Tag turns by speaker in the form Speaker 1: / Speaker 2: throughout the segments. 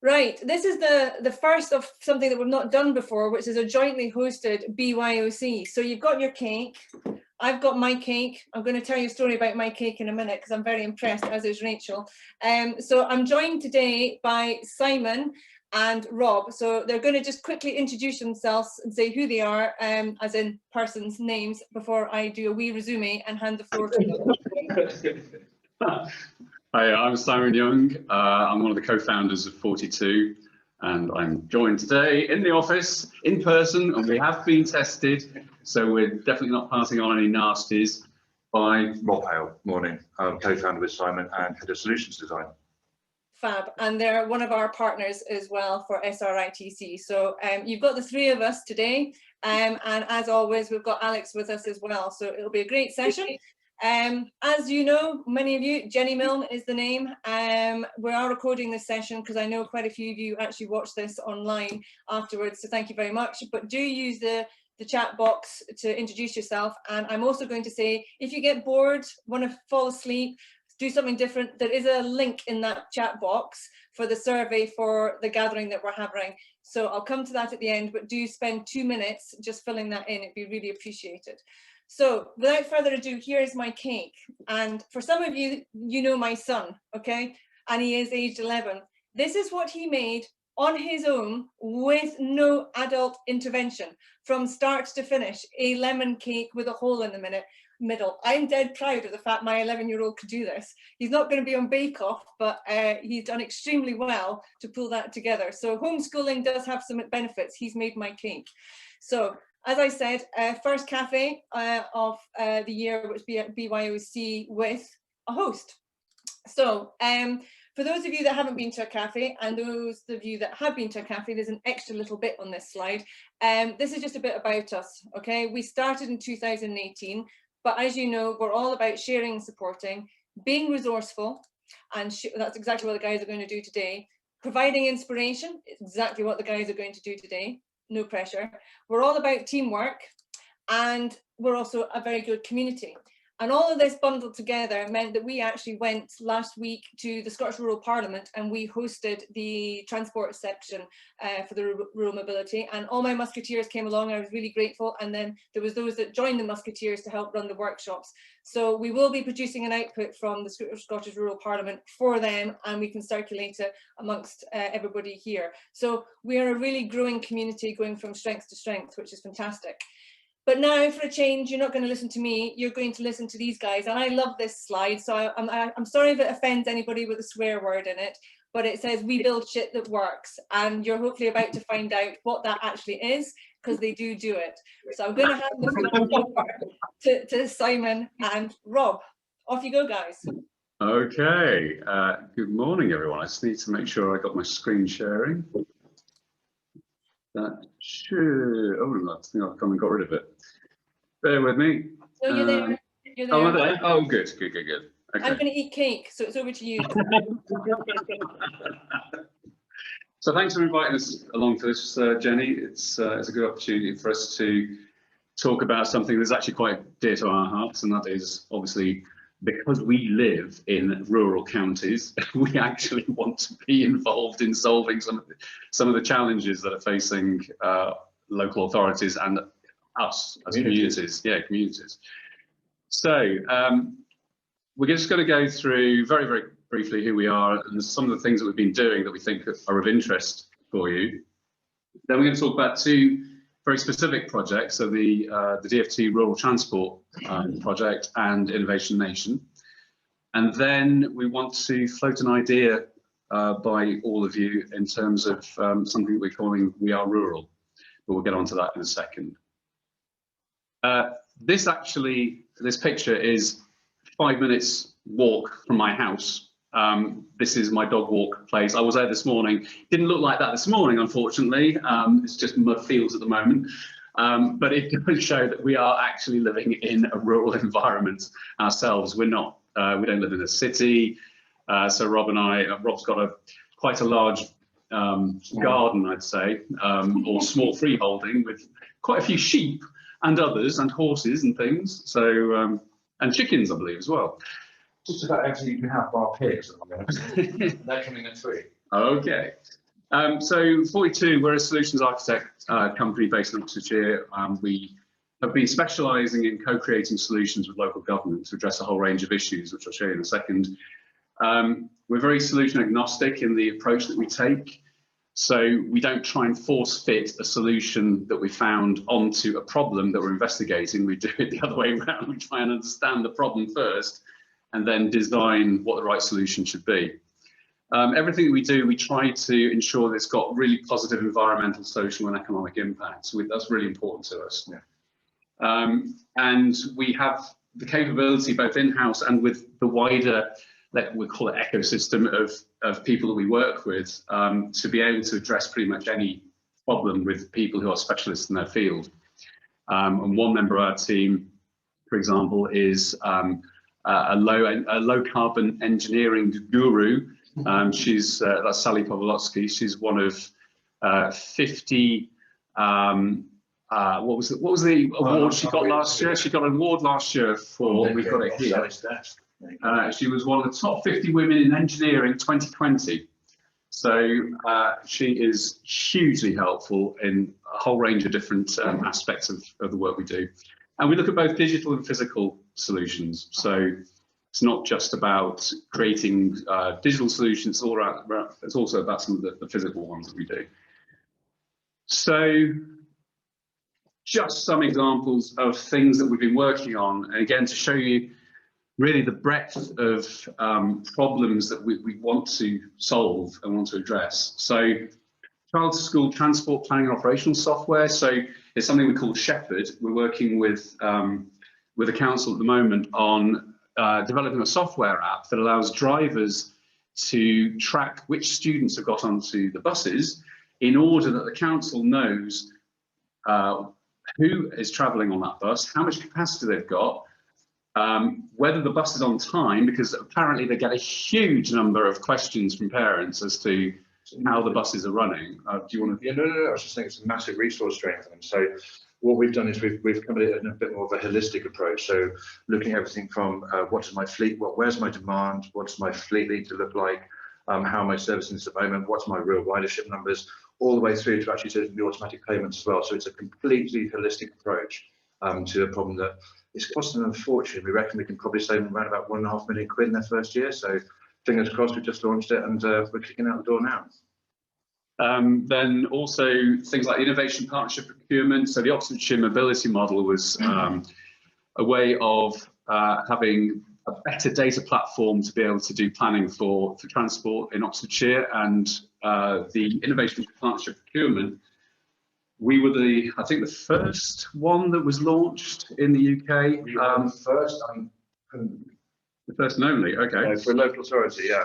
Speaker 1: Right, this is the first of something that we've not done before, which is a jointly hosted BYOC. So you've got your cake, I've got my cake. I'm going to tell you a story about my cake in a minute because I'm very impressed, as is Rachel. So I'm joined today by Simon and Rob. So they're going to just quickly introduce themselves and say who they are, as in persons' names, before I do a wee resume and hand the floor to them.
Speaker 2: Hi, I'm Simon Young. I'm one of the co-founders of 42, and I'm joined today in the office, in person, and we have been tested, so we're definitely not passing on any nasties, by
Speaker 3: Rob Hale. Morning. I'm co-founder with Simon and head of solutions design.
Speaker 1: Fab, and they're one of our partners as well for SRITC. So you've got the three of us today, and as always, we've got Alex with us as well. So it'll be a great session. As you know, many of you, Jenny Milne is the name. We are recording this session because I know quite a few of you actually watch this online afterwards, so thank you very much. But do use the chat box to introduce yourself. And I'm also going to say, if you get bored, want to fall asleep, do something different, there is a link in that chat box for the survey for the gathering that we're having. So I'll come to that at the end, but do spend 2 minutes just filling that in. It'd be really appreciated. So without further ado, here's my cake. And for some of you, you know my son, okay? And he is aged 11. This is what he made on his own with no adult intervention from start to finish, a lemon cake with a hole in the middle. I'm dead proud of the fact my 11-year-old could do this. He's not going to be on Bake Off, but he's done extremely well to pull that together. So homeschooling does have some benefits. He's made my cake. So as I said, first cafe of the year, which be at BYOC with a host. So for those of you that haven't been to a cafe and those of you that have been to a cafe, there's an extra little bit on this slide. This is just a bit about us, okay? We started in 2018, but as you know, we're all about sharing and supporting, being resourceful, and that's exactly what the guys are going to do today. Providing inspiration, exactly what the guys are going to do today. No pressure. We're all about teamwork, and we're also a very good community. And all of this bundled together meant that we actually went last week to the Scottish Rural Parliament and we hosted the transport section for the rural mobility, and all my musketeers came along. I was really grateful, and then there was those that joined the musketeers to help run the workshops. So we will be producing an output from the Scottish Rural Parliament for them, and we can circulate it amongst everybody here. So we are a really growing community, going from strength to strength, which is fantastic. But now, for a change, you're not going to listen to me, you're going to listen to these guys. And I love this slide, so I'm sorry if it offends anybody with a swear word in it, but it says, we build shit that works. And you're hopefully about to find out what that actually is, because they do it. So I'm going to hand the floor over to Simon and Rob. Off you go, guys.
Speaker 2: Okay, good morning, everyone. I just need to make sure I got my screen sharing. That should, oh, I think I've come and got rid of it. Bear with me.
Speaker 1: No, you're there. You're there.
Speaker 2: Oh, I'm there? Oh, good. Okay.
Speaker 1: I'm going to eat cake, so it's over to you.
Speaker 2: So thanks for inviting us along for this, Jenny. It's a good opportunity for us to talk about something that's actually quite dear to our hearts, and that is obviously because we live in rural counties, we actually want to be involved in solving some of the challenges that are facing local authorities and us as communities. Yeah, communities. So we're just going to go through very, very briefly who we are and some of the things that we've been doing that we think are of interest for you. Then we're going to talk about two very specific projects, so the DFT Rural Transport project and Innovation Nation. And then we want to float an idea by all of you in terms of something we're calling We Are Rural, but we'll get onto that in a second. This picture is 5 minutes walk from my house. This is my dog walk place. I was there this morning. Didn't look like that this morning, unfortunately. It's just mud fields at the moment. But it does show that we are actually living in a rural environment ourselves. We're not. We don't live in a city. So Rob's got quite a large garden, I'd say, or small freeholding with quite a few sheep and others and horses and things. So and chickens, I believe, as well.
Speaker 3: Just about everything you can have bar pigs at the moment. They're coming in 3.
Speaker 2: Okay. So 42, we're a solutions architect company based in Oxfordshire. We have been specialising in co-creating solutions with local government to address a whole range of issues, which I'll show you in a second. We're very solution agnostic in the approach that we take. So we don't try and force fit a solution that we found onto a problem that we're investigating. We do it the other way around. We try and understand the problem first and then design what the right solution should be. Everything that we do, we try to ensure that it's got really positive environmental, social and economic impacts. That's really important to us. Yeah. And we have the capability both in-house and with the wider, we call it ecosystem of people that we work with, to be able to address pretty much any problem with people who are specialists in their field. And one member of our team, for example, is a low carbon engineering guru. That's Sally Pawlowski. She's one of 50. What was the award she got last year? She got an award last year for. We've got it here. She was one of the top 50 women in engineering 2020. So she is hugely helpful in a whole range of different aspects of the work we do. And we look at both digital and physical solutions. So it's not just about creating digital solutions, it's also about some of the physical ones that we do. So just some examples of things that we've been working on, and again, to show you really the breadth of problems that we want to solve and want to address. So child to school transport planning and operational software. So it's something we call Shepherd. We're working with the council at the moment on developing a software app that allows drivers to track which students have got onto the buses in order that the council knows who is travelling on that bus, how much capacity they've got, whether the bus is on time, because apparently they get a huge number of questions from parents as to how the buses are running. Do you want to?
Speaker 3: Yeah, no. I was just thinking it's a massive resource drain for them. So what we've done is we've come in a bit more of a holistic approach. So looking at everything from what is my fleet, where's my demand, what's my fleet need to look like, how am I servicing this at the moment, what's my real ridership numbers, all the way through to actually the automatic payments as well. So it's a completely holistic approach to a problem that is costing them a fortune. We reckon we can probably save them around about £1.5 million in their first year. So fingers crossed, we just launched it and we're kicking out the door now.
Speaker 2: Then also things like innovation partnership procurement. So the Oxfordshire mobility model was a way of having a better data platform to be able to do planning for transport in Oxfordshire, and the innovation partnership procurement. We were I think the first one that was launched in the UK. The first and only, okay.
Speaker 3: For a local authority, yeah.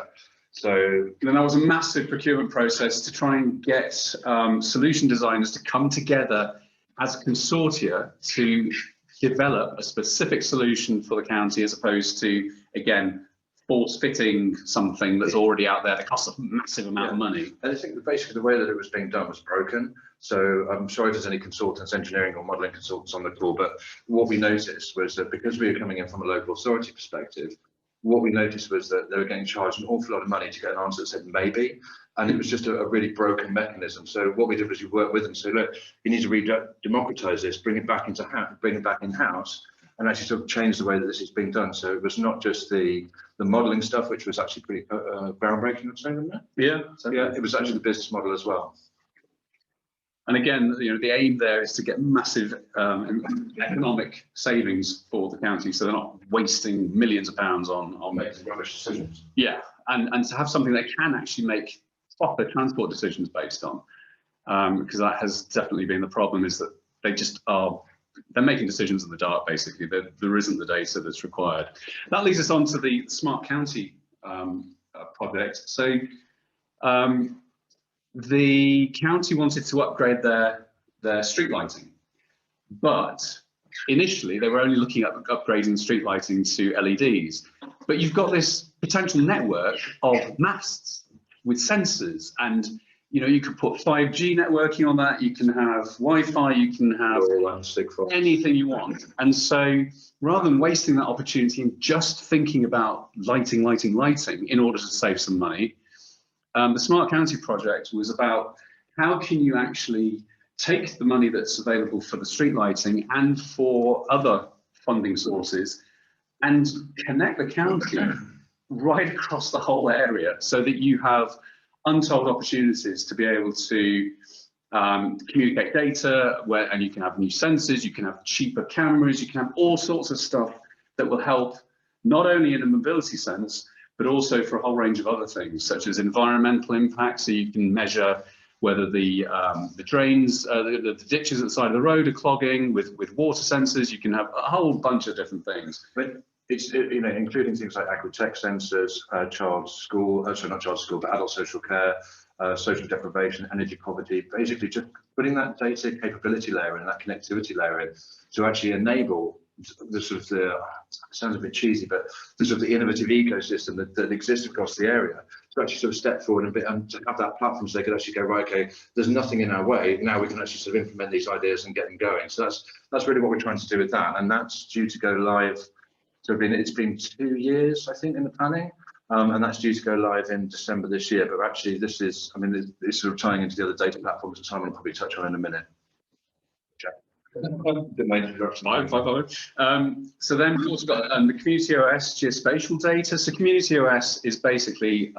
Speaker 3: So
Speaker 2: then that was a massive procurement process to try and get solution designers to come together as a consortia to develop a specific solution for the county, as opposed to, again, force fitting something that's already out there that costs a massive amount of money.
Speaker 3: And I think that basically the way that it was being done was broken. So I'm sorry if there's any consultants, engineering or modelling consultants on the call, but what we noticed was that because we were coming in from a local authority perspective, what we noticed was that they were getting charged an awful lot of money to get an answer that said maybe, and it was just a really broken mechanism. So what we did was we worked with them. So look, you need to democratise this, bring it back in-house, and actually sort of change the way that this is being done. So it was not just the modelling stuff, which was actually pretty groundbreaking, I'd say, wasn't it?
Speaker 2: Yeah.
Speaker 3: So yeah, it was actually the business model as well.
Speaker 2: And again, the aim there is to get massive economic savings for the county, so they're not wasting millions of pounds on
Speaker 3: making rubbish decisions.
Speaker 2: Yeah, and to have something they can actually make proper transport decisions based on, because that has definitely been the problem, is that they're making decisions in the dark, basically. There isn't the data that's required. That leads us on to the Smart County project. So the county wanted to upgrade their street lighting, but initially they were only looking at upgrading street lighting to LEDs. But you've got this potential network of masts with sensors, and you could put 5G networking on that, you can have Wi-Fi, you can have anything you want. And so rather than wasting that opportunity and just thinking about lighting in order to save some money, the Smart County project was about how can you actually take the money that's available for the street lighting and for other funding sources and connect the county right across the whole area so that you have untold opportunities to be able to communicate data, and you can have new sensors, you can have cheaper cameras, you can have all sorts of stuff that will help not only in a mobility sense, but also for a whole range of other things, such as environmental impact. So you can measure whether the drains, the ditches at the side of the road are clogging with water sensors. You can have a whole bunch of different things.
Speaker 3: But it's, you know, including things like agri-tech sensors, child school, sorry, not child school, but adult social care, social deprivation, energy poverty, basically just putting that data capability layer and that connectivity layer in to actually enable the sort of the, sounds a bit cheesy, but the sort of the innovative ecosystem that exists across the area to actually sort of step forward and to have that platform so they could actually go, right, okay, there's nothing in our way, now we can actually sort of implement these ideas and get them going. So that's really what we're trying to do with that, and that's due to go live. So it's been 2 years, I think, in the planning. And that's due to go live in December this year. But actually, this is, I mean, it's sort of tying into the other data platforms that Simon will probably touch on in a minute.
Speaker 2: So then we've also got the Community OS geospatial data. So Community OS is basically,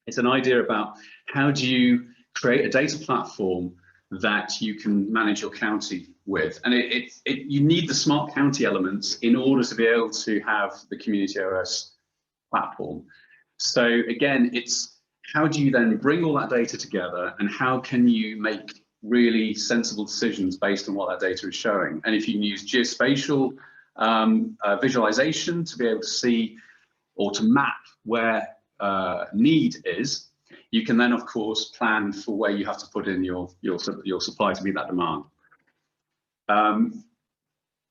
Speaker 2: it's an idea about how do you create a data platform that you can manage your county with. And you need the smart county elements in order to be able to have the Community OS platform. So again, it's how do you then bring all that data together and how can you make really sensible decisions based on what that data is showing. And if you can use geospatial visualization to be able to see or to map where need is, you can then of course plan for where you have to put in your supply to meet that demand.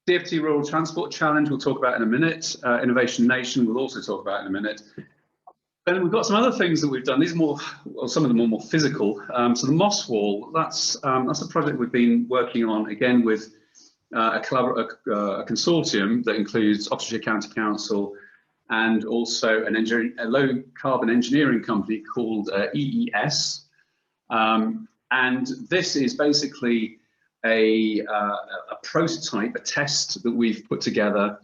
Speaker 2: DFT Rural Transport Challenge we'll talk about in a minute. Innovation Nation we'll also talk about in a minute. Then we've got some other things that we've done. These are more, well, some of them are more physical. So the Moss Wall, that's a project we've been working on again with a consortium that includes Oxfordshire County Council and also a low carbon engineering company called EES. And this is basically a prototype, a test that we've put together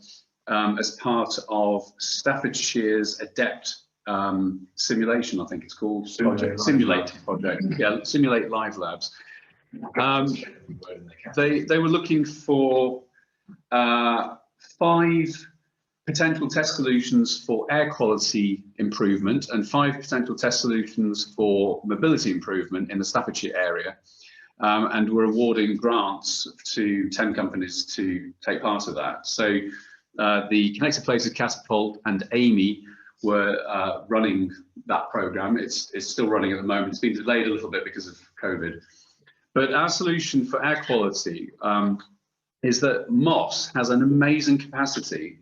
Speaker 2: as part of Staffordshire's ADEPT simulation, I think it's called. Simulate project. Yeah, Simulate Live Labs. They were looking for 5 potential test solutions for air quality improvement and 5 potential test solutions for mobility improvement in the Staffordshire area. And we're awarding grants to 10 companies to take part of that. So the Connected Places Catapult and Amy were running that program. It's still running at the moment. It's been delayed a little bit because of COVID. But our solution for air quality is that Moss has an amazing capacity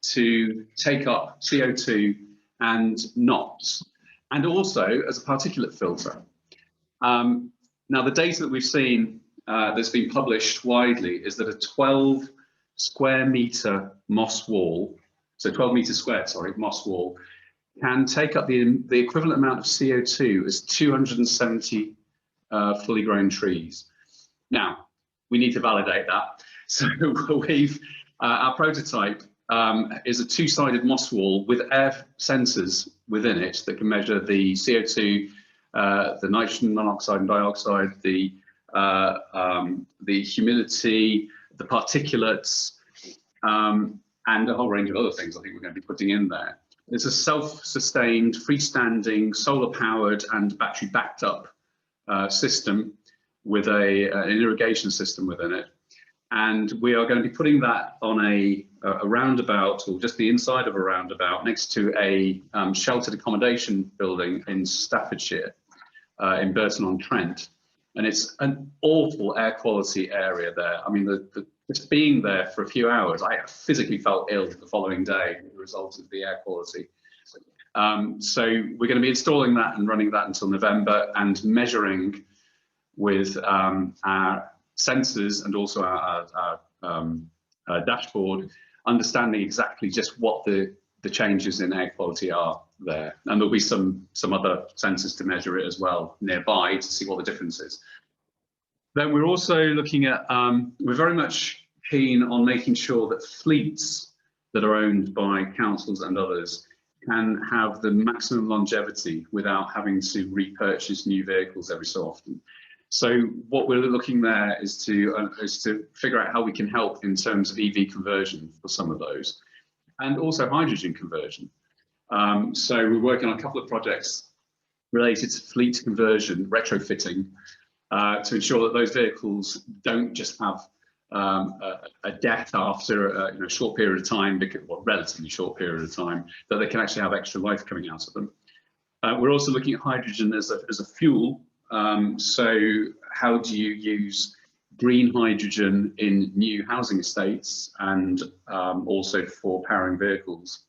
Speaker 2: to take up CO2 and NOx, and also as a particulate filter. Now, the data that we've seen that's been published widely is that a 12 square meter moss wall, so 12 meters squared, sorry, moss wall, can take up the equivalent amount of CO2 as 270 fully grown trees. Now, we need to validate that. So our prototype is a 2-sided moss wall with air sensors within it that can measure the CO2, the nitrogen monoxide and dioxide, the humidity, the particulates, and a whole range of other things I think we're going to be putting in there. It's a self-sustained, freestanding, solar-powered and battery-backed up system with an irrigation system within it. And we are going to be putting that on a roundabout, or just the inside of a roundabout, next to a sheltered accommodation building in Staffordshire, in Burton-on-Trent. And it's an awful air quality area there. I mean, just being there for a few hours, I physically felt ill the following day as a result of the air quality. So we're going to be installing that and running that until November and measuring with our sensors and also our dashboard, understanding exactly just what the changes in air quality are there, and there'll be some other sensors to measure it as well nearby to see what the difference is. Then we're also looking at, we're very much keen on making sure that fleets that are owned by councils and others can have the maximum longevity without having to repurchase new vehicles every so often. So what we're looking there is to figure out how we can help in terms of EV conversion for some of those, and also hydrogen conversion. So we're working on a couple of projects related to fleet conversion, retrofitting, to ensure that those vehicles don't just have a death after a short period of time, because, well, relatively short period of time, that they can actually have extra life coming out of them. We're also looking at hydrogen as a fuel. So how do you use green hydrogen in new housing estates and also for powering vehicles?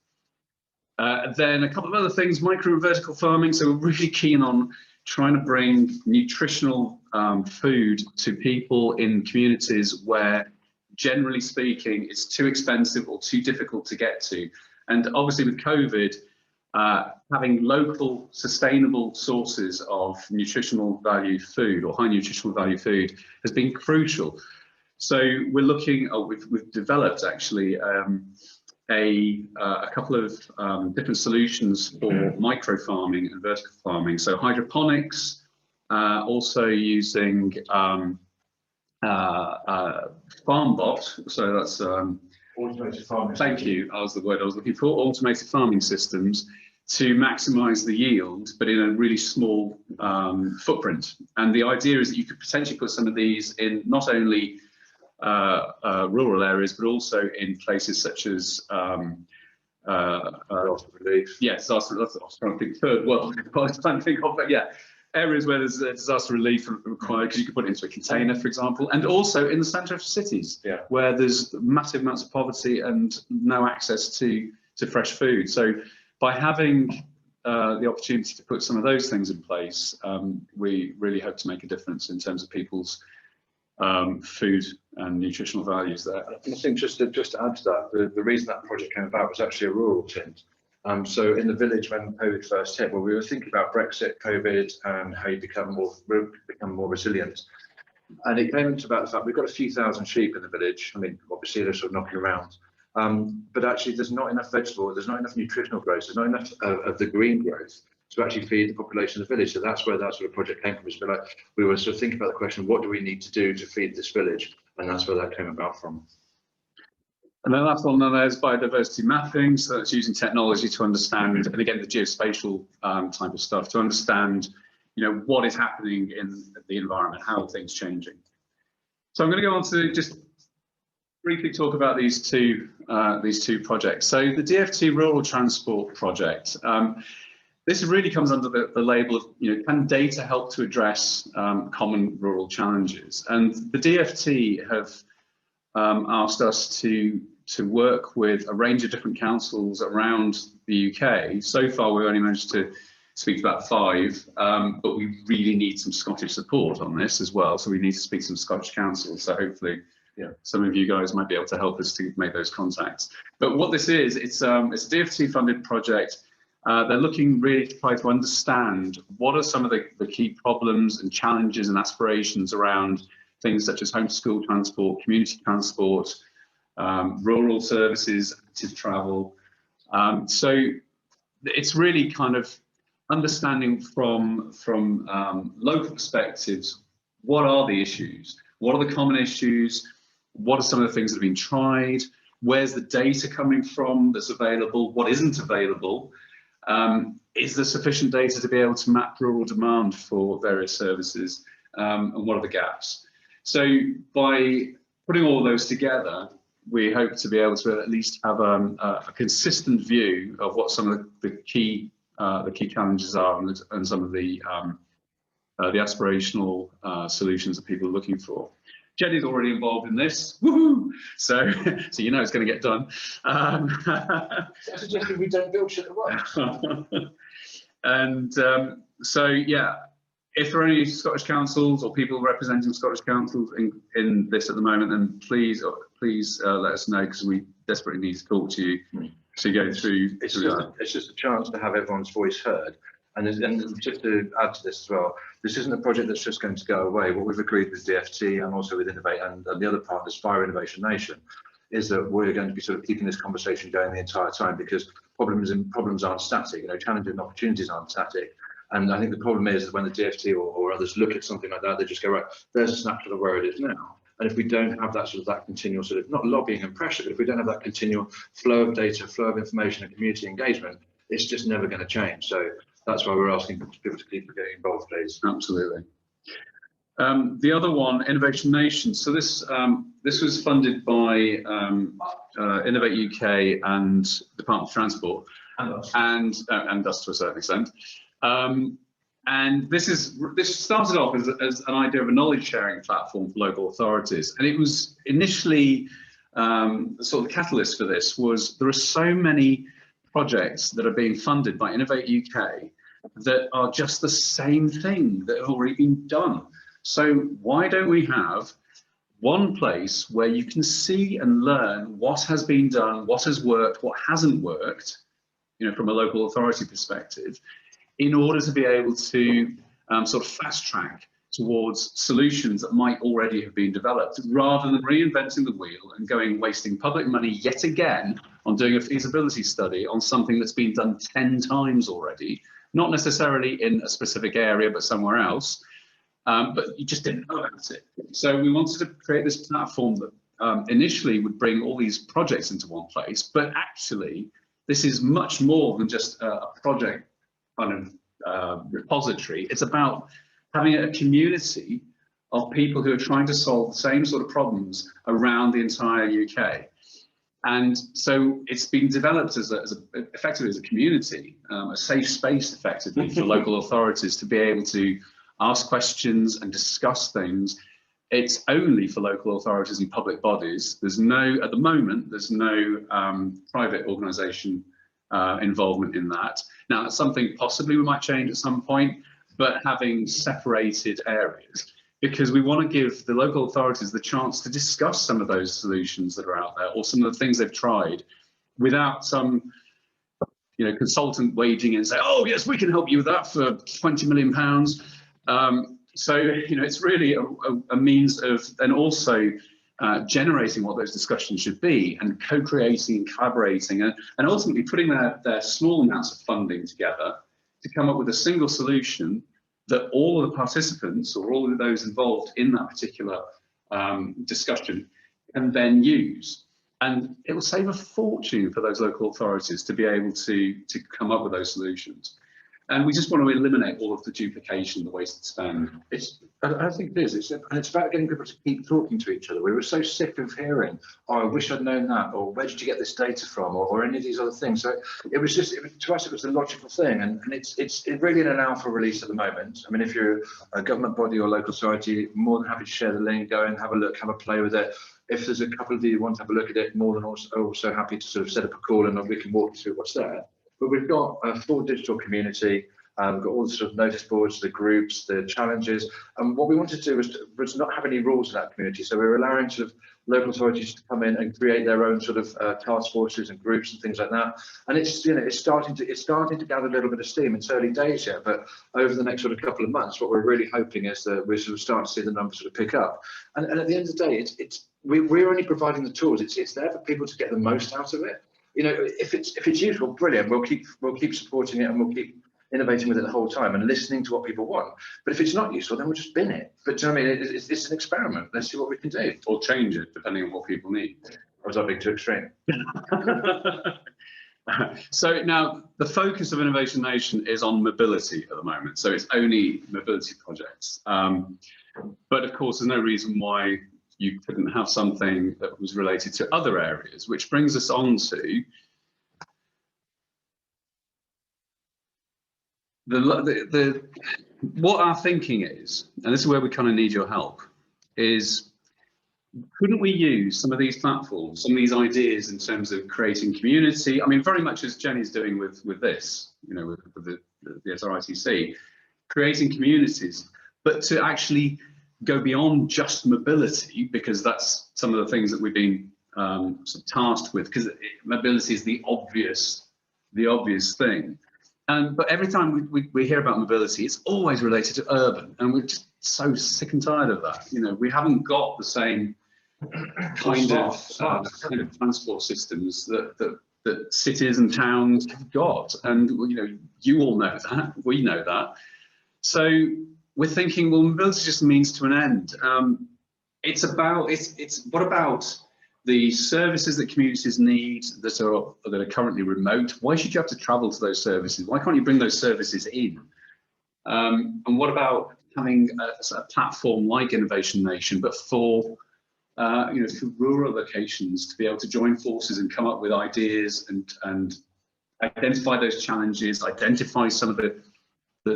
Speaker 2: Then a couple of other things, micro and vertical farming. So we're really keen on trying to bring nutritional food to people in communities where, generally speaking, it's too expensive or too difficult to get to. And obviously with COVID, having local sustainable sources of nutritional value food or high nutritional value food has been crucial. So we're looking, we've developed actually a couple of different solutions for micro farming and vertical farming. So hydroponics, also using FarmBot. So that's
Speaker 3: Automated farming.
Speaker 2: thank you. That was the word I was looking for. Automated farming systems to maximise the yield, but in a really small footprint. And the idea is that you could potentially put some of these in not only rural areas, but also in places such as
Speaker 3: Disaster relief.
Speaker 2: yes, I was trying to think third world. I was trying to think of, but yeah, areas where there's disaster relief required, because you could put it into a container, for example, and also in the centre of cities, where there's massive amounts of poverty and no access to fresh food. So by having the opportunity to put some of those things in place, we really hope to make a difference in terms of people's food and nutritional values there.
Speaker 3: I think just to add to that, the reason that project came about was actually a rural tint. So in the village when COVID first hit, well, we were thinking about Brexit, COVID, and how you become more resilient. And it came into about the fact we've got a few thousand sheep in the village. I mean, obviously they're sort of knocking around, but actually there's not enough vegetable, there's not enough nutritional growth, there's not enough of the green growth to actually feed the population of the village. So that's where that sort of project came from. It's been like, we were sort of thinking about the question, what do we need to do to feed this village? And that's where that came about from.
Speaker 2: And then last one is biodiversity mapping. So that's using technology to understand, and again, the geospatial type of stuff, to understand, what is happening in the environment, how are things changing. So I'm going to go on to just briefly talk about these two projects. So the DFT Rural Transport Project. This really comes under the label of, can data help to address common rural challenges? And the DFT have asked us to work with a range of different councils around the UK. So far, we've only managed to speak to about 5, but we really need some Scottish support on this as well. So we need to speak to some Scottish councils. So hopefully, some of you guys might be able to help us to make those contacts. But what this is, it's a DFT-funded project. They're looking really to try to understand what are some of the key problems and challenges and aspirations around things such as home to school transport, community transport, rural services, active travel. So it's really kind of understanding from local perspectives, what are the issues? What are the common issues? What are some of the things that have been tried? Where's the data coming from that's available? What isn't available? Is there sufficient data to be able to map rural demand for various services? And what are the gaps? So by putting all those together, we hope to be able to at least have a consistent view of what some of the key challenges are, and some of the aspirational solutions that people are looking for. Jenny's already involved in this, woohoo! So it's going to get done.
Speaker 3: Suggesting we don't build shit at once.
Speaker 2: And so yeah, if there are any Scottish councils or people representing Scottish councils in this at the moment, then please let us know, because we desperately need to talk to you to go through.
Speaker 3: It's just a chance to have everyone's voice heard. And just to add to this as well, this isn't a project that's just going to go away. What we've agreed with DFT and also with Innovate and the other partners, Fire Innovation Nation, is that we're going to be sort of keeping this conversation going the entire time, because problems aren't static. You know, challenges and opportunities aren't static. And I think the problem is that when the DFT or others look at something like that, they just go, right, there's a snapshot of where it is now. And if we don't have that continual sort of, not lobbying and pressure, but if we don't have that continual flow of data, flow of information and community engagement, it's just never going to change. So that's why we're asking people to keep getting involved, please.
Speaker 2: Absolutely. The other one, Innovation Nation. So this was funded by Innovate UK and Department of Transport and us to a certain extent. And this started off as an idea of a knowledge sharing platform for local authorities. And it was initially the sort of catalyst for this was there are so many projects that are being funded by Innovate UK that are just the same thing that have already been done. So why don't we have one place where you can see and learn what has been done, what has worked, what hasn't worked, you know, from a local authority perspective, in order to be able to sort of fast track towards solutions that might already have been developed, rather than reinventing the wheel and wasting public money yet again on doing a feasibility study on something that's been done 10 times already, not necessarily in a specific area, but somewhere else. But you just didn't know about it. So we wanted to create this platform that initially would bring all these projects into one place, but actually this is much more than just a project kind of repository. It's about having a community of people who are trying to solve the same sort of problems around the entire UK. And so it's been developed effectively as a community, a safe space effectively for local authorities to be able to ask questions and discuss things. It's only for local authorities and public bodies. At the moment, there's no private organisation involvement in that. Now, that's something possibly we might change at some point, but having separated areas, because we want to give the local authorities the chance to discuss some of those solutions that are out there, or some of the things they've tried, without some, you know, consultant waging in and say, oh yes, we can help you with that for £20 million. So, you know, it's really a means of then also generating what those discussions should be, and co-creating and collaborating, and ultimately putting their small amounts of funding together to come up with a single solution that all of the participants or all of those involved in that particular discussion can then use. And it will save a fortune for those local authorities to be able to come up with those solutions. And we just want to eliminate all of the duplication, the wasted spend.
Speaker 3: I think it is. It's about getting people to keep talking to each other. We were so sick of hearing, oh, I wish I'd known that, or where did you get this data from, or any of these other things. So it was just, to us, it was the logical thing. And it's really in an alpha release at the moment. I mean, if you're a government body or local authority, more than happy to share the link, go and have a look, have a play with it. If there's a couple of you who want to have a look at it, more than also happy to sort of set up a call and we can walk you through what's there. But we've got a full digital community. We've got all the sort of notice boards, the groups, the challenges. And what we wanted to do was not have any rules in that community. So we're allowing sort of local authorities to come in and create their own sort of task forces and groups and things like that. And it's, you know, it's starting to gather a little bit of steam. It's early days yet, but over the next sort of couple of months, what we're really hoping is that we sort of start to see the numbers sort of pick up. And at the end of the day, we're only providing the tools. It's there for people to get the most out of it. You know, if it's useful, brilliant. We'll keep supporting it, and we'll keep innovating with it the whole time and listening to what people want. But if it's not useful, then we'll just bin it. But do you know what I mean? It's an experiment. Let's see what we can do.
Speaker 2: Or change it, depending on what people need.
Speaker 3: Or was I being too extreme?
Speaker 2: So now the focus of Innovation Nation is on mobility at the moment. So it's only mobility projects. But of course, there's no reason why you couldn't have something that was related to other areas, which brings us on to what our thinking is, and this is where we kind of need your help, is couldn't we use some of these platforms, some of these ideas in terms of creating community? I mean, very much as Jenny's doing with this, you know, with the SRITC, creating communities, but to actually go beyond just mobility, because that's some of the things that we've been sort of tasked with, because mobility is the obvious thing. But every time we hear about mobility, it's always related to urban, and we're just so sick and tired of that. You know, we haven't got the same kind of transport systems that cities and towns have got, and you know, you all know that, we know that. So we're thinking, well, mobility just means to an end. It's what about the services that communities need that are currently remote? Why should you have to travel to those services? Why can't you bring those services in? And what about having a platform like Innovation Nation, but for you know, for rural locations to be able to join forces and come up with ideas and identify those challenges, identify some of the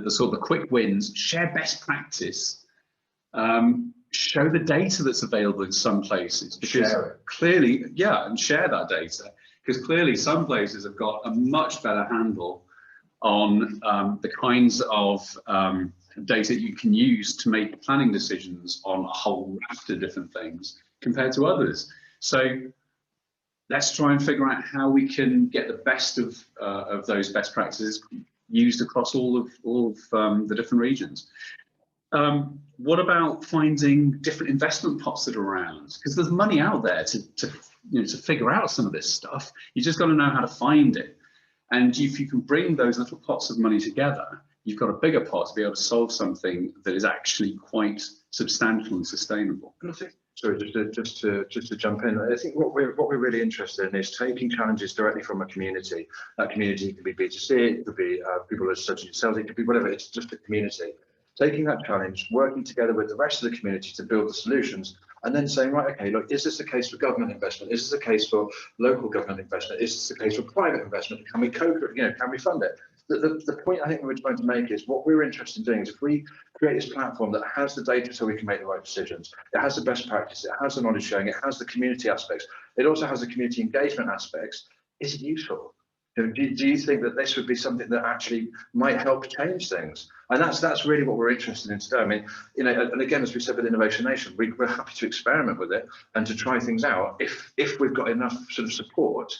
Speaker 2: sort of the quick wins, share best practice, show the data that's available in some places, because clearly, and share that data, because clearly some places have got a much better handle on the kinds of data you can use to make planning decisions on a whole raft of different things compared to others. So let's try and figure out how we can get the best of those best practices used across all of the different regions. What about finding different investment pots that are around? Because there's money out there to figure out some of this stuff. You just got to know how to find it. And if you can bring those little pots of money together, you've got a bigger pot to be able to solve something that is actually quite substantial and sustainable.
Speaker 3: Sorry, just to jump in. I think what we're really interested in is taking challenges directly from a community. That community could be B2C, it could be people such as yourselves, it could be whatever. It's just a community. Taking that challenge, working together with the rest of the community to build the solutions, and then saying, right, okay, look, is this a case for government investment? Is this a case for local government investment? Is this a case for private investment? Can we can we fund it? The point I think we were trying to make is what we're interested in doing is if we create this platform that has the data so we can make the right decisions, it has the best practice, it has the knowledge sharing, it has the community aspects, it also has the community engagement aspects, is it useful? Do you think that this would be something that actually might help change things? And that's really what we're interested in today. I mean, you know, and again, as we said with Innovation Nation, we're happy to experiment with it and to try things out if we've got enough sort of support.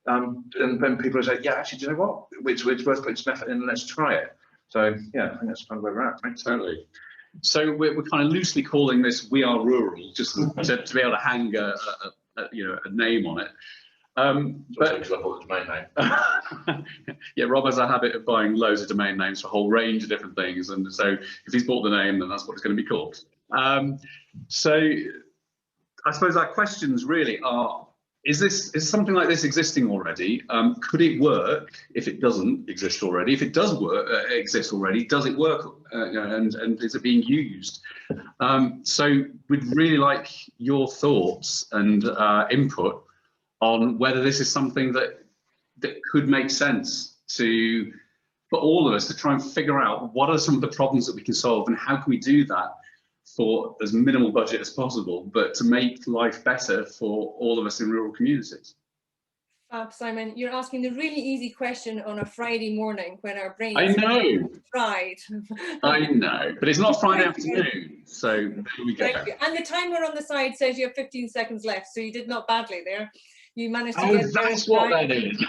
Speaker 3: And then people say, yeah, actually, do you know what? It's worth putting some effort in and let's try it. So yeah, I think that's kind of where we're at. Right?
Speaker 2: Totally. So we're kind of loosely calling this "We Are Rural," just to be able to hang a name on it. But
Speaker 3: domain name.
Speaker 2: Yeah, Rob has a habit of buying loads of domain names for a whole range of different things, and so if he's bought the name, then that's what it's going to be called. So I suppose our questions really are: is something like this existing already? Could it work if it doesn't exist already? If it does work, exist already, does it work? And is it being used? So we'd really like your thoughts and input on whether this is something that could make sense for all of us to try and figure out what are some of the problems that we can solve and how can we do that for as minimal budget as possible, but to make life better for all of us in rural communities.
Speaker 1: Fab, Simon, you're asking the really easy question on a Friday morning when our brains
Speaker 2: are
Speaker 1: fried.
Speaker 2: I know, but it's not Friday afternoon, so there we go.
Speaker 1: And the timer on the side says you have 15 seconds left, so you did not badly there. You managed to get
Speaker 2: that's what that is.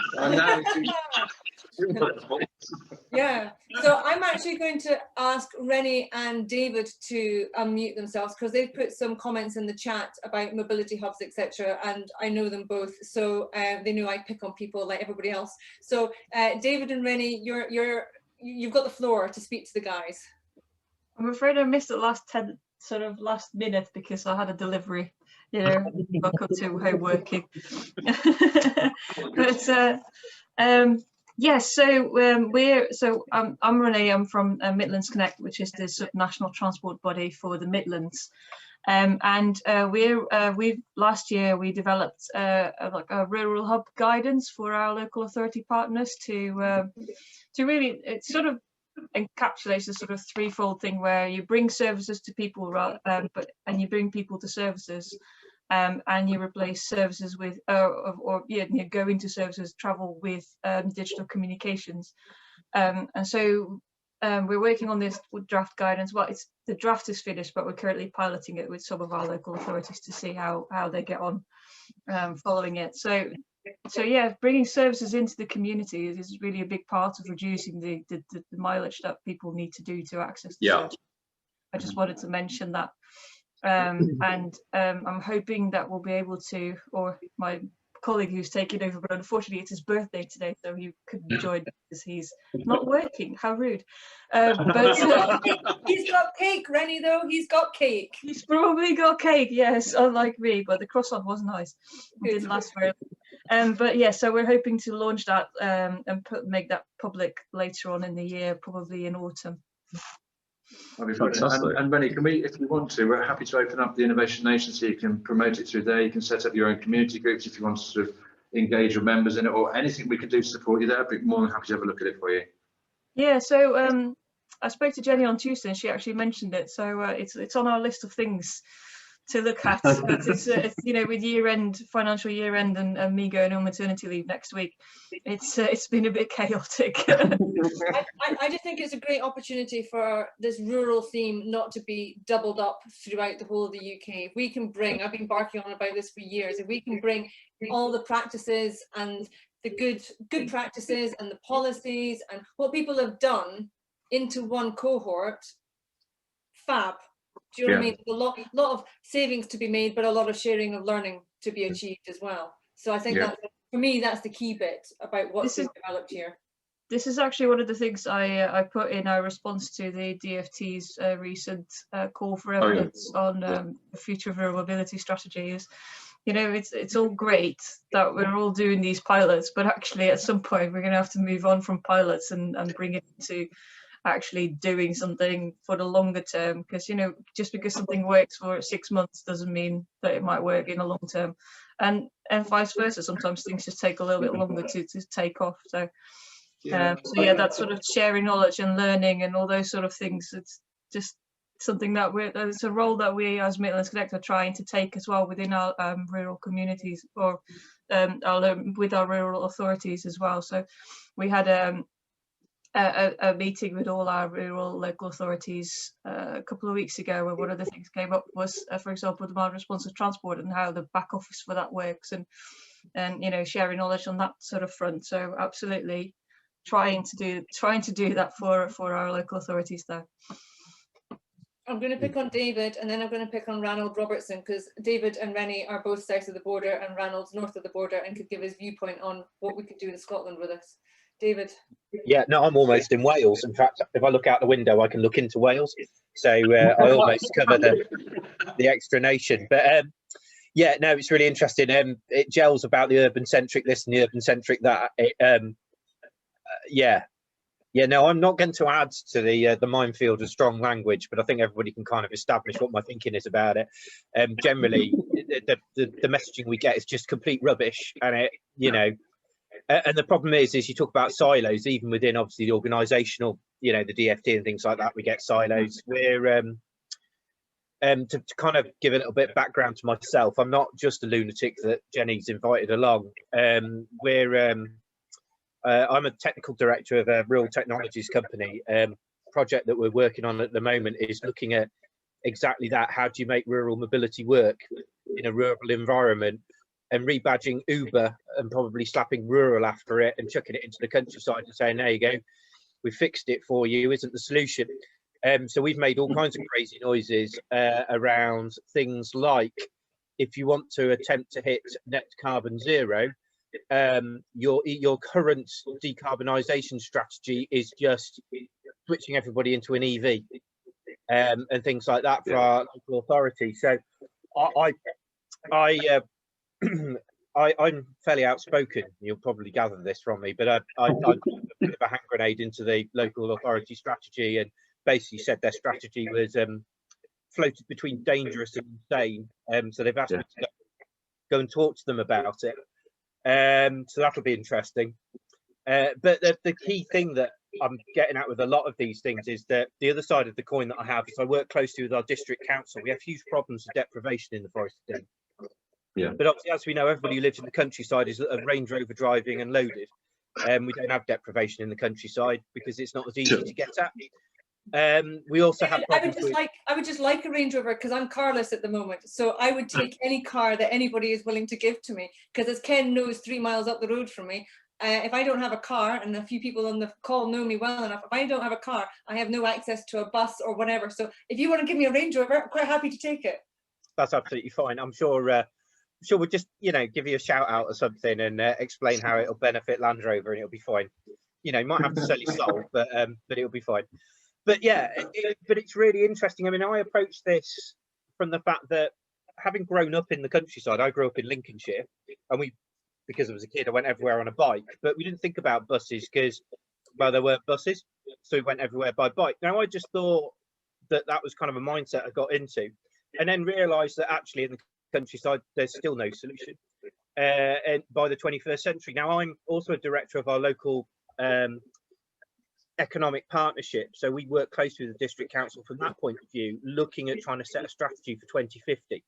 Speaker 1: Yeah, so I'm actually going to ask Rennie and David to unmute themselves because they've put some comments in the chat about mobility hubs, etc. And I know them both, so they know I pick on people like everybody else. So David and Rennie, you've got the floor to speak to the guys.
Speaker 4: I'm afraid I missed the last minute because I had a delivery. You know, I got to home working. But yes, so I'm Renee. I'm from Midlands Connect, which is the sort of national transport body for the Midlands. And last year we developed like a rural hub guidance for our local authority partners to really, it sort of encapsulates a sort of threefold thing where you bring services to people, and you bring people to services. And you replace services with, you go into services, travel with digital communications. And so we're working on this draft guidance. Well, the draft is finished, but we're currently piloting it with some of our local authorities to see how they get on following it. So yeah, bringing services into the community is really a big part of reducing the mileage that people need to do to access the service. I just wanted to mention that. And I'm hoping that we'll be able to, or my colleague who's taking over, but unfortunately it's his birthday today, so he couldn't join because he's not working. How rude. But
Speaker 1: he's got cake, Rennie, though. He's got cake.
Speaker 4: He's probably got cake, yes, unlike me, but the croissant was nice. It didn't last very long. But yeah, so we're hoping to launch that and make that public later on in the year, probably in autumn.
Speaker 2: Fantastic.
Speaker 3: And Rennie, can we, if you want to, we're happy to open up the Innovation Nation so you can promote it through there. You can set up your own community groups if you want to sort of engage your members in it, or anything we can do to support you there. I'd be more than happy to have a look at it for you.
Speaker 4: Yeah, so I spoke to Jenny on Tuesday and she actually mentioned it. So it's on our list of things to look at. But it's you know, with financial year end and me going on maternity leave next week, it's been a bit chaotic.
Speaker 1: I just think it's a great opportunity for this rural theme not to be doubled up throughout the whole of the UK. If we can bring, I've been barking on about this for years, if we can bring all the practices and the good practices and the policies and what people have done into one cohort, fab. Do you know what I mean? A lot of savings to be made, but a lot of sharing of learning to be achieved as well. So I think that, for me, that's the key bit about what's been developed here.
Speaker 4: This is actually one of the things I put in our response to the DFT's recent call for evidence on the future of rural mobility strategy. Is, you know, it's all great that we're all doing these pilots, but actually at some point we're going to have to move on from pilots and bring it to actually doing something for the longer term, because, you know, just because something works for 6 months doesn't mean that it might work in a long term, and vice versa. Sometimes things just take a little bit longer to take off. So yeah, that sort of sharing knowledge and learning and all those sort of things, it's just something that it's a role that we as Midlands Connect are trying to take as well within our rural communities, or with our rural authorities as well. So we had a meeting with all our rural local authorities a couple of weeks ago, where one of the things came up was, for example, demand responsive transport and how the back office for that works, and you know, sharing knowledge on that sort of front. So absolutely trying to do that for our local authorities there.
Speaker 1: I'm going to pick on David, and then I'm going to pick on Ranald Robertson, because David and Rennie are both south of the border and Ranald's north of the border, and could give his viewpoint on what we could do in Scotland with us. David.
Speaker 5: Yeah, no, I'm almost in Wales. In fact, if I look out the window, I can look into Wales. So I almost cover the extra nation. But yeah, no, it's really interesting. It gels about the urban centric this and the urban centric that. Yeah, no, I'm not going to add to the minefield of strong language, but I think everybody can kind of establish what my thinking is about it. Generally, the messaging we get is just complete rubbish, and it, you know. And the problem is you talk about silos, even within obviously the organisational, you know, the DFT and things like that, we get silos. We're to kind of give a little bit of background to myself, I'm not just a lunatic that Jenny's invited along. I'm a technical director of a rural technologies company. Project that we're working on at the moment is looking at exactly that. How do you make rural mobility work in a rural environment? And rebadging Uber and probably slapping rural after it and chucking it into the countryside and saying, there you go, we fixed it for you, isn't the solution. So we've made all kinds of crazy noises around things like, if you want to attempt to hit net carbon zero, your current decarbonisation strategy is just switching everybody into an EV and things like that for our local authority. So I'm fairly outspoken. You'll probably gather this from me, but I put a bit of a hand grenade into the local authority strategy and basically said their strategy was floated between dangerous and insane. So they've asked me to go and talk to them about it. So that'll be interesting. But the key thing that I'm getting at with a lot of these things is that the other side of the coin that I have is I work closely with our district council. We have huge problems with deprivation in the Forest of Dean. Yeah. But obviously, as we know, everybody who lives in the countryside is a Range Rover driving and loaded. We don't have deprivation in the countryside because it's not as easy to get at. We also have problems
Speaker 1: I would just like a Range Rover because I'm carless at the moment. So I would take any car that anybody is willing to give to me, because as Ken knows, 3 miles up the road from me, if I don't have a car, and a few people on the call know me well enough, if I don't have a car, I have no access to a bus or whatever. So if you want to give me a Range Rover, I'm quite happy to take it.
Speaker 5: That's absolutely fine. I'm sure we'll just, you know, give you a shout out or something and explain how it'll benefit Land Rover, and it'll be fine. You know, you might have to sell your soul, but it'll be fine. But yeah, but it's really interesting. I mean, I approached this from the fact that, having grown up in the countryside, I grew up in Lincolnshire, and because I was a kid, I went everywhere on a bike, but we didn't think about buses because, well, there weren't buses, so we went everywhere by bike. Now, I just thought that was kind of a mindset I got into, and then realised that actually in the countryside, there's still no solution. And by the 21st century. Now, I'm also a director of our local economic partnership, so we work closely with the district council from that point of view, looking at trying to set a strategy for 2050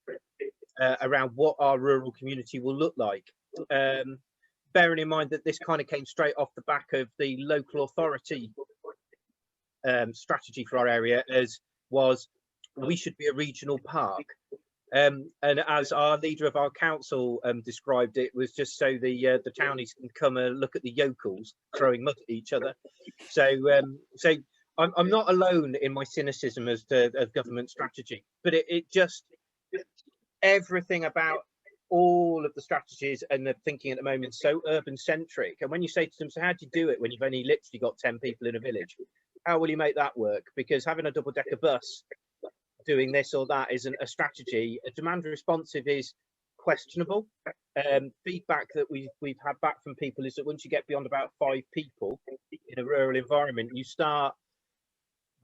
Speaker 5: around what our rural community will look like. Bearing in mind that this kind of came straight off the back of the local authority strategy for our area, as was, we should be a regional park. And as our leader of our council described it, was just so the townies can come and look at the yokels throwing mud at each other. So I'm not alone in my cynicism as to government strategy, but it just, everything about all of the strategies and the thinking at the moment is so urban centric. And when you say to them, so how do you do it when you've only literally got 10 people in a village? How will you make that work? Because having a double decker bus doing this or that isn't a strategy. A demand responsive is questionable. Feedback that we've had back from people is that once you get beyond about 5 people in a rural environment, you start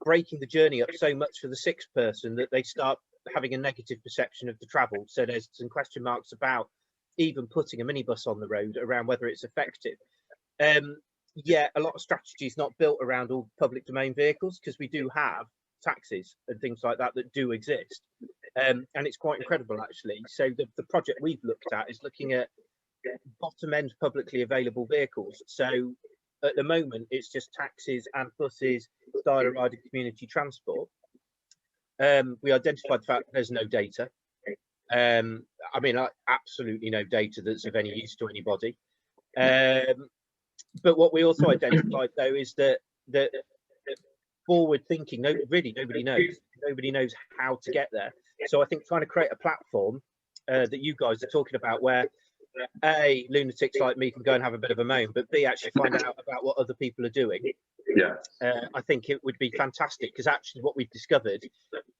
Speaker 5: breaking the journey up so much for the 6th person that they start having a negative perception of the travel. So there's some question marks about even putting a minibus on the road around whether it's effective. Yeah, a lot of strategy is not built around all public domain vehicles, because we do have taxis and things like that do exist, and it's quite incredible actually. So the project we've looked at is looking at bottom end publicly available vehicles. So at the moment it's just taxis and buses, style rider community transport. We identified the fact there's no data. I mean, absolutely no data that's of any use to anybody. But what we also identified though is that forward thinking, nobody knows how to get there. So I think trying to create a platform that you guys are talking about, where A, lunatics like me can go and have a bit of a moan, but B, actually find out about what other people are doing.
Speaker 2: Yeah,
Speaker 5: I think it would be fantastic, because actually what we've discovered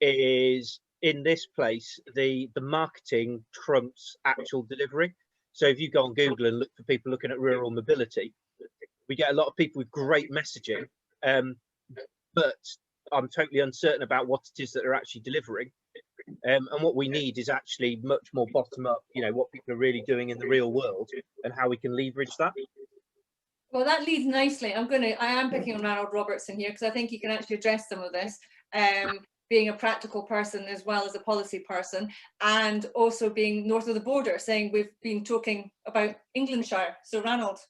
Speaker 5: is in this place the marketing trumps actual delivery. So if you go on Google and look for people looking at rural mobility, we get a lot of people with great messaging, but I'm totally uncertain about what it is that they're actually delivering. And what we need is actually much more bottom up, you know, what people are really doing in the real world and how we can leverage that.
Speaker 1: Well, that leads nicely. I am picking on Ronald Robertson here, because I think he can actually address some of this, being a practical person as well as a policy person, and also being north of the border, saying we've been talking about Englandshire. So Ronald.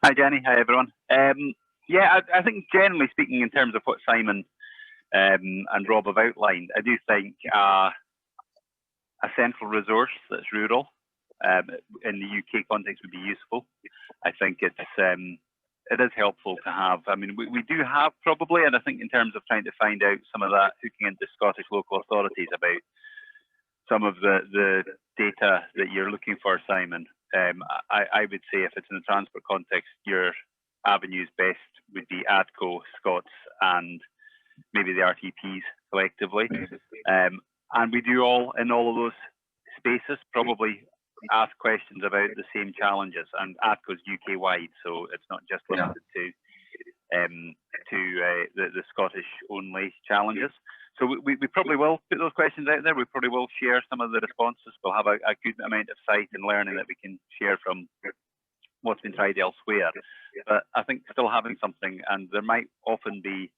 Speaker 6: Hi Jenny, hi everyone. Yeah, I think generally speaking, in terms of what Simon and Rob have outlined, I do think a central resource that's rural in the UK context would be useful. I think it is helpful to have. I mean, we do have probably, and I think in terms of trying to find out some of that, hooking into Scottish local authorities about some of the data that you're looking for, Simon. I would say if it's in the transport context, your avenues best would be ADCO, Scots, and maybe the RTPs collectively. And we do all, in all of those spaces, probably ask questions about the same challenges. And ADCO's UK wide, so it's not just limited to the Scottish only challenges. So we probably will put those questions out there. We probably will share some of the responses. We'll have a good amount of sight and learning that we can share from what's been tried elsewhere. But I think still having something, and there might often be,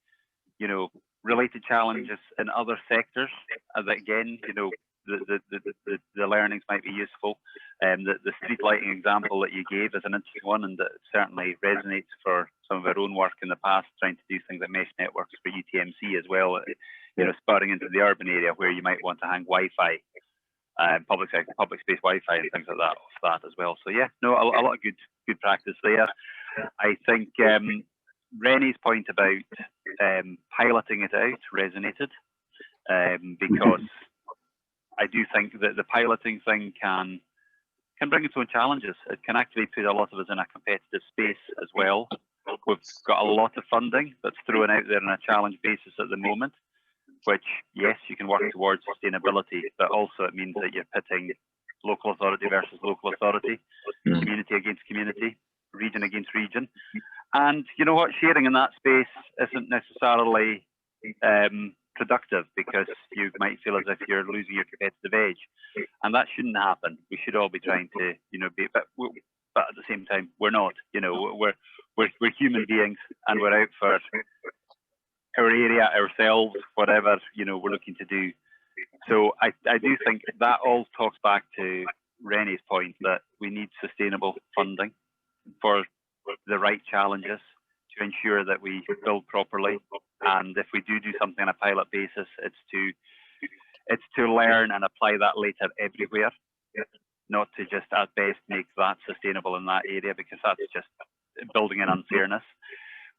Speaker 6: you know, related challenges in other sectors. As again, you know, the learnings might be useful. The street lighting example that you gave is an interesting one, and that certainly resonates for some of our own work in the past, trying to do things like mesh networks for UTMC as well. You know, spurring into the urban area where you might want to hang Wi-Fi, public space Wi-Fi and things like that off that as well. So yeah, no, a lot of good practice there. I think René's point about piloting it out resonated, because I do think that the piloting thing can bring its own challenges. It can actually put a lot of us in a competitive space as well. We've got a lot of funding that's thrown out there on a challenge basis at the moment, which, yes, you can work towards sustainability, but also it means that you're pitting local authority versus local authority, community against community, region against region. And you know what, sharing in that space isn't necessarily productive, because you might feel as if you're losing your competitive edge, and that shouldn't happen. We should all be trying to, you know, but at the same time, we're not. You know, we're human beings, and we're out for our area, ourselves, whatever, you know, we're looking to do. So I do think that all talks back to René's point that we need sustainable funding for the right challenges to ensure that we build properly. And if we do something on a pilot basis, it's to learn and apply that later everywhere, not to just at best make that sustainable in that area, because that's just building in unfairness.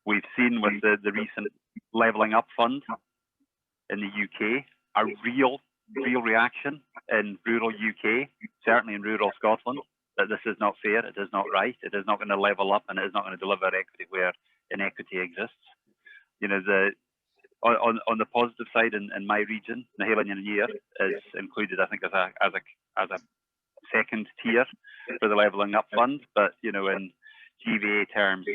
Speaker 6: We've seen with the recent Levelling Up Fund in the UK a real reaction in rural UK, certainly in rural Scotland, that this is not fair, it is not right, it is not going to level up, and it is not going to deliver equity where inequity exists. You know, on the positive side, in my region, the Highland Year is included, I think, as a second tier for the Levelling Up Fund. But you know, in GVA terms,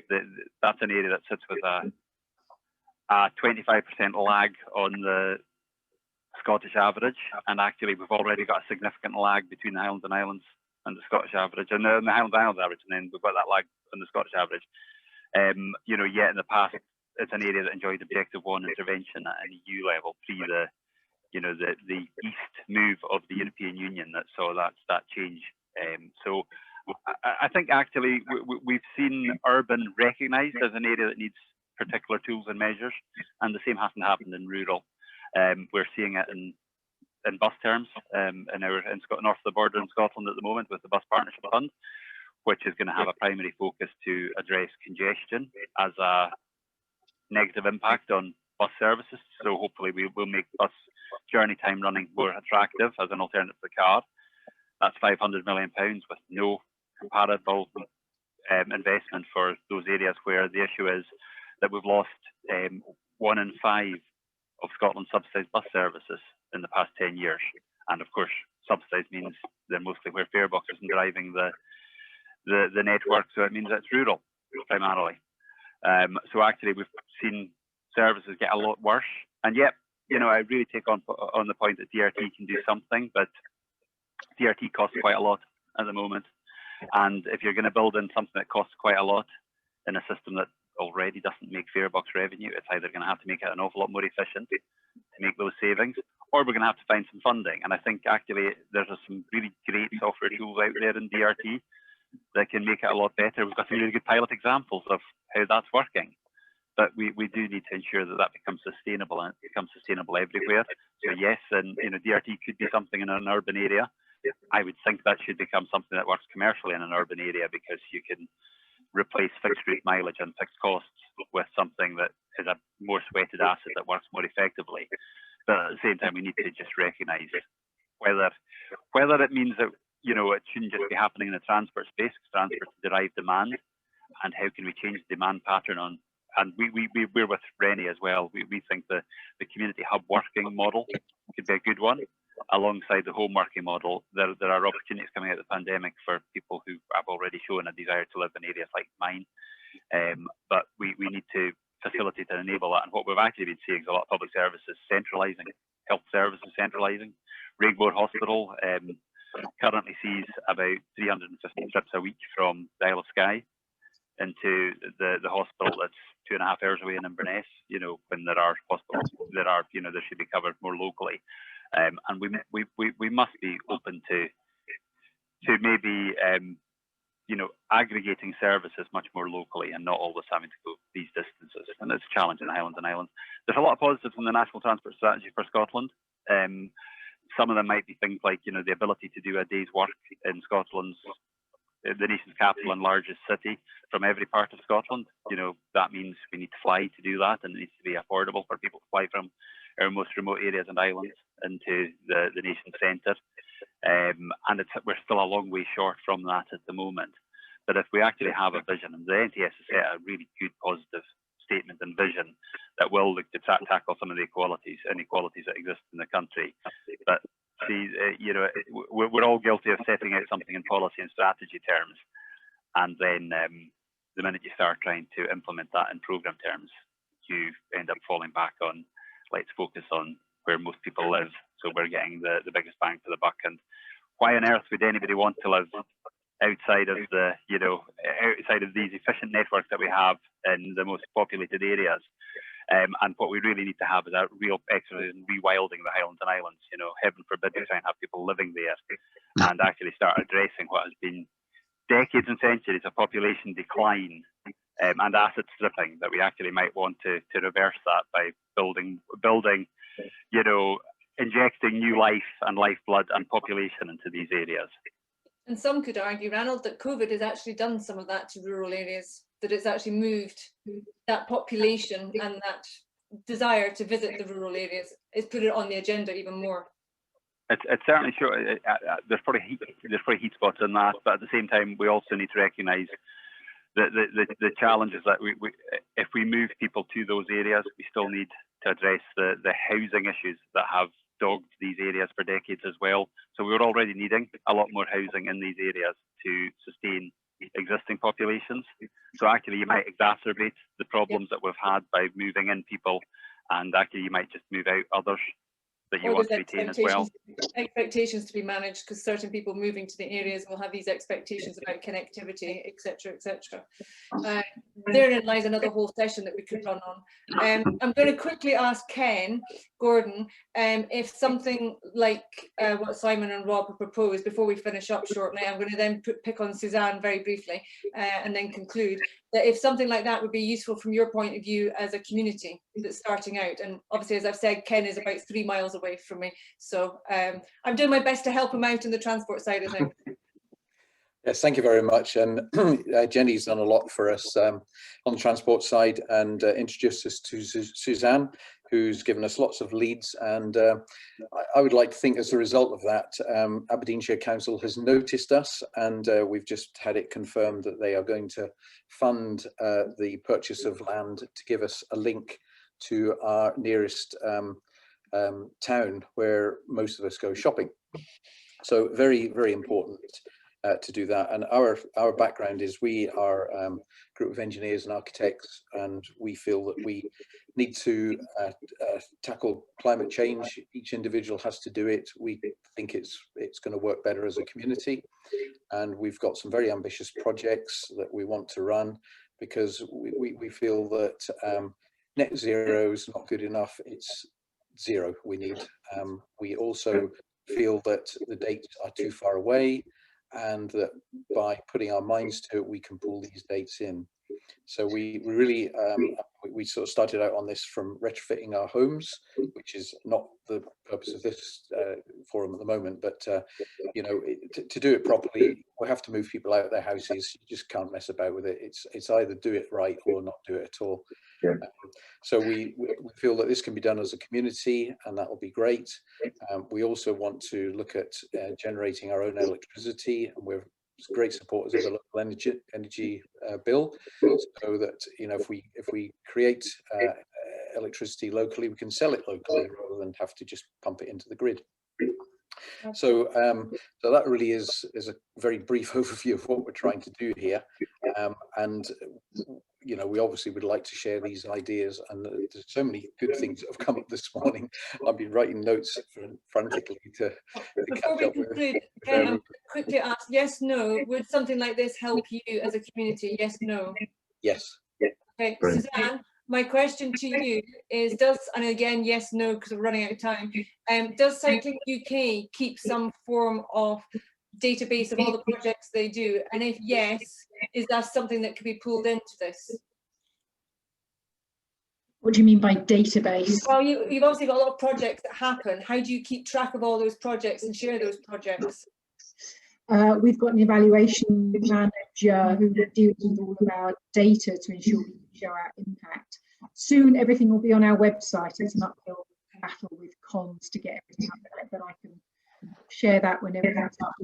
Speaker 6: that's an area that sits with a 25% lag on the Scottish average, and actually we've already got a significant lag between the Highlands and Islands and the Scottish average, and the Highlands and Islands average, and then we've got that lag on the Scottish average. You know, yet in the past, it's an area that enjoyed Objective 1 intervention at an EU level pre the east move of the European Union that saw that change. So I think actually we've seen urban recognised as an area that needs particular tools and measures, and the same hasn't happened in rural. We're seeing it in bus terms in north of the border in Scotland at the moment with the Bus Partnership Fund, which is going to have a primary focus to address congestion as a negative impact on bus services. So hopefully we will make bus journey time running more attractive as an alternative to the car. That's £500 million with no comparable investment for those areas where the issue is that we've lost 1 in 5 of Scotland's subsidised bus services in the past 10 years. And of course, subsidised means they're mostly where fare box isn't driving the network, so it means it's rural primarily. So actually we've seen services get a lot worse, and yet, you know, I really take on the point that DRT can do something, but DRT costs quite a lot at the moment, and if you're going to build in something that costs quite a lot in a system that already doesn't make fare box revenue, it's either going to have to make it an awful lot more efficient to make those savings, or we're going to have to find some funding. And I think actually there's some really great software tools out there in DRT that can make it a lot better. We've got some really good pilot examples of how that's working, but we do need to ensure that becomes sustainable, and it becomes sustainable everywhere. So yes, and you know, DRT could be something in an urban area. I would think that should become something that works commercially in an urban area, because you can replace fixed rate mileage and fixed costs with something that is a more sweated asset that works more effectively. But at the same time, we need to just recognise whether it means that, you know, it shouldn't just be happening in the transport space, because transport is derived demand, and how can we change the demand pattern on. And we're with René as well. We think the community hub working model could be a good one, alongside the home working model. There are opportunities coming out of the pandemic for people who have already shown a desire to live in areas like mine, but we need to facilitate and enable that. And what we've actually been seeing is a lot of public services centralising, health services centralising. Raigmore Hospital currently sees about 350 trips a week from the Isle of Skye into the hospital that's 2.5 hours away in Inverness, you know, when there are hospitals that are, you know, that should be covered more locally. And we must be open to maybe, you know, aggregating services much more locally and not always having to go these distances. And it's a challenge in the Highlands and Islands. There's a lot of positives in the National Transport Strategy for Scotland. Some of them might be things like, you know, the ability to do a day's work in Scotland's, the nation's capital and largest city from every part of Scotland. You know, that means we need to fly to do that, and it needs to be affordable for people to fly from our most remote areas and islands into the nation's centre. And we're still a long way short from that at the moment. But if we actually have a vision, and the NTS has set a really good positive statement and vision that will look to tackle some of the inequalities that exist in the country. But see, you know, we're all guilty of setting out something in policy and strategy terms, and then the minute you start trying to implement that in programme terms, you end up falling back on, let's focus on where most people live, so we're getting the biggest bang for the buck. And why on earth would anybody want to live outside of the, you know, outside of these efficient networks that we have in the most populated areas? And what we really need to have is a real exercise in rewilding the Highlands and Islands. You know, heaven forbid we try and have people living there, and actually start addressing what has been decades and centuries of population decline and asset stripping, that we actually might want to reverse that by building, you know, injecting new life and lifeblood and population into these areas.
Speaker 1: And some could argue, Ranald, that COVID has actually done some of that to rural areas, that it's actually moved that population and that desire to visit the rural areas. It's put it on the agenda even more.
Speaker 6: It's certainly sure. There's probably heat spots in that, but at the same time, we also need to recognise the challenges that if we move people to those areas, we still need to address the housing issues that have dogged these areas for decades as well. So we're already needing a lot more housing in these areas to sustain existing populations. So actually you might exacerbate the problems that we've had by moving in people, and actually you might just move out others that you want to retain as well.
Speaker 1: Expectations to be managed, because certain people moving to the areas will have these expectations about connectivity, etc., etc. Therein lies another whole session that we could run on. I'm going to quickly ask Ken Gordon if something like what Simon and Rob have proposed, before we finish up shortly. I'm going to then pick on Suzanne very briefly and then conclude, that if something like that would be useful from your point of view as a community that's starting out. And obviously, as I've said, Ken is about 3 miles away from me, so I'm doing my best to help him out in the transport side of things.
Speaker 7: Yes, thank you very much. And Jenny's done a lot for us on the transport side, and introduced us to Suzanne, who's given us lots of leads. And I would like to think, as a result of that, Aberdeenshire Council has noticed us, and we've just had it confirmed that they are going to fund the purchase of land to give us a link to our nearest town where most of us go shopping. So very, very important to do that. And our background is, we are a group of engineers and architects, and we feel that we need to tackle climate change. Each individual has to do it. We think it's going to work better as a community, and we've got some very ambitious projects that we want to run, because we feel that net zero is not good enough. It's zero we need. We also feel that the dates are too far away, and that by putting our minds to it, we can pull these dates in. So we really, we sort of started out on this from retrofitting our homes, which is not the purpose of this forum at the moment, but you know, to do it properly, we have to move people out of their houses. You just can't mess about with it. It's either do it right or not do it at all. Yeah. So we feel that this can be done as a community, and that will be great. We also want to look at generating our own electricity, and we're great supporters of the local energy bill, so that, you know, if we create electricity locally, we can sell it locally rather than have to just pump it into the grid. So so that really is a very brief overview of what we're trying to do here. And you know, we obviously would like to share these ideas, and there's so many good things that have come up this morning. I've been writing notes frantically to
Speaker 1: Before we conclude, Ken, I'm quickly ask, yes, no, would something like this help you as a community? Yes, no?
Speaker 7: Yes.
Speaker 1: Okay,
Speaker 3: Great.
Speaker 1: Suzanne, my question to you is, and again, yes, no, because we're running out of time, does Cycling UK keep some form of database of all the projects they do? And if yes, is that something that could be pulled into this?
Speaker 8: What do you mean by database?
Speaker 1: Well, you've obviously got a lot of projects that happen. How do you keep track of all those projects and share those projects?
Speaker 8: We've got an evaluation manager who deals with all of our data to ensure we can show our impact. Soon everything will be on our website. It's an uphill battle with comms to get everything up there, but I can share that when everything's up.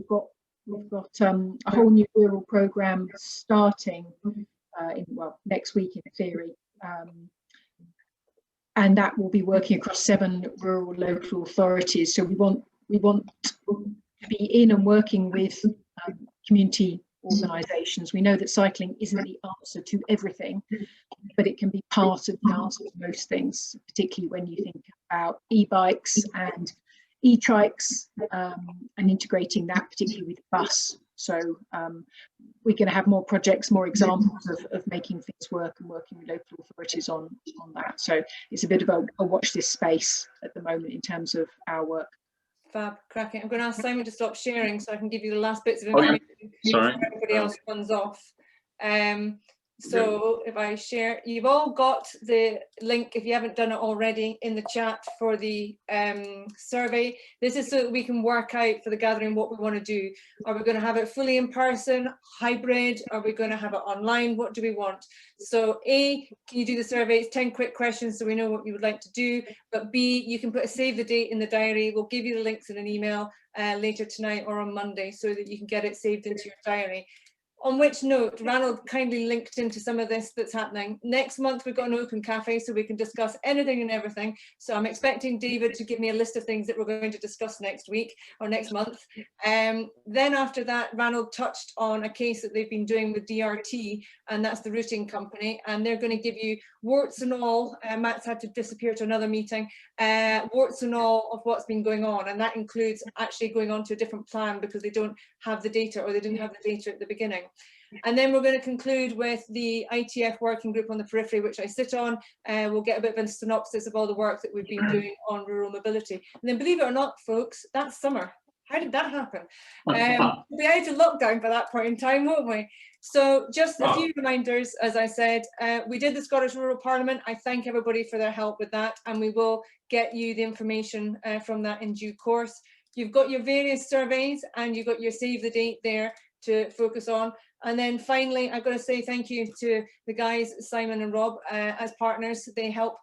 Speaker 8: We've got a whole new rural programme starting next week in theory. And that will be working across 7 rural local authorities. So we want to be in and working with community organisations. We know that cycling isn't the answer to everything, but it can be part of the answer to most things, particularly when you think about e-bikes and e-trikes, and integrating that particularly with bus. So we're going to have more projects, more examples of making things work and working with local authorities on that. So it's a bit of a watch this space at the moment in terms of our work.
Speaker 1: Fab, cracking. I'm going to ask Simon to stop sharing so I can give you the last bits of information before everybody else runs off. So if I share, you've all got the link, if you haven't done it already, in the chat for the survey. This is so that we can work out for the gathering what we want to do. Are we going to have it fully in person, hybrid? Are we going to have it online? What do we want? So A, can you do the survey? It's 10 quick questions so we know what you would like to do. But B, you can put a save the date in the diary. We'll give you the links in an email later tonight or on Monday so that you can get it saved into your diary. On which note, Ranald kindly linked into some of this that's happening. Next month, we've got an open cafe so we can discuss anything and everything. So I'm expecting David to give me a list of things that we're going to discuss next week or next month. Then after that, Ranald touched on a case that they've been doing with DRT, and that's the routing company. And they're going to give you warts and all. Matt's had to disappear to another meeting. Warts and all of what's been going on. And that includes actually going on to a different plan because they don't have the data, or they didn't have the data at the beginning. And then we're going to conclude with the ITF working group on the periphery, which I sit on. We'll get a bit of a synopsis of all the work that we've been doing on rural mobility. And then, believe it or not, folks, that's summer. How did that happen? We'll be out of lockdown by that point in time, won't we? So just a few reminders, as I said, we did the Scottish Rural Parliament. I thank everybody for their help with that, and we will get you the information from that in due course. You've got your various surveys and you've got your save the date there to focus on. And then finally, I've got to say thank you to the guys, Simon and Rob, as partners. They help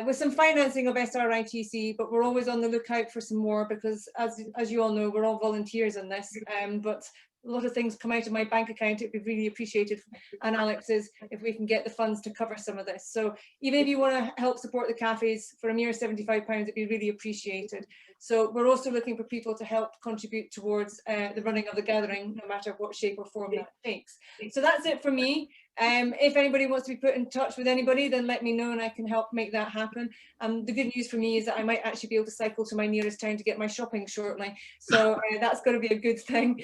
Speaker 1: with some financing of SRITC, but we're always on the lookout for some more because, as you all know, we're all volunteers in this. But a lot of things come out of my bank account. It'd be really appreciated, and Alex's, if we can get the funds to cover some of this. So even if you want to help support the cafes for a mere £75, it'd be really appreciated. So we're also looking for people to help contribute towards the running of the gathering, no matter what shape or form that takes. So that's it for me. If anybody wants to be put in touch with anybody, then let me know and I can help make that happen. The good news for me is that I might actually be able to cycle to my nearest town to get my shopping shortly. So that's going to be a good thing.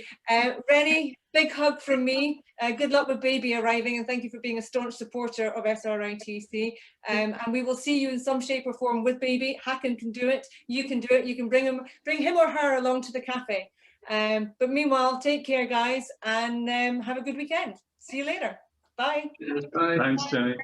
Speaker 1: Rennie, big hug from me. Good luck with baby arriving, and thank you for being a staunch supporter of SRITC. And we will see you in some shape or form with baby. Hacken can do it. You can do it. You can bring him or her along to the cafe. But meanwhile, take care, guys, and have a good weekend. See you later. Bye.
Speaker 2: Thanks, Jenny.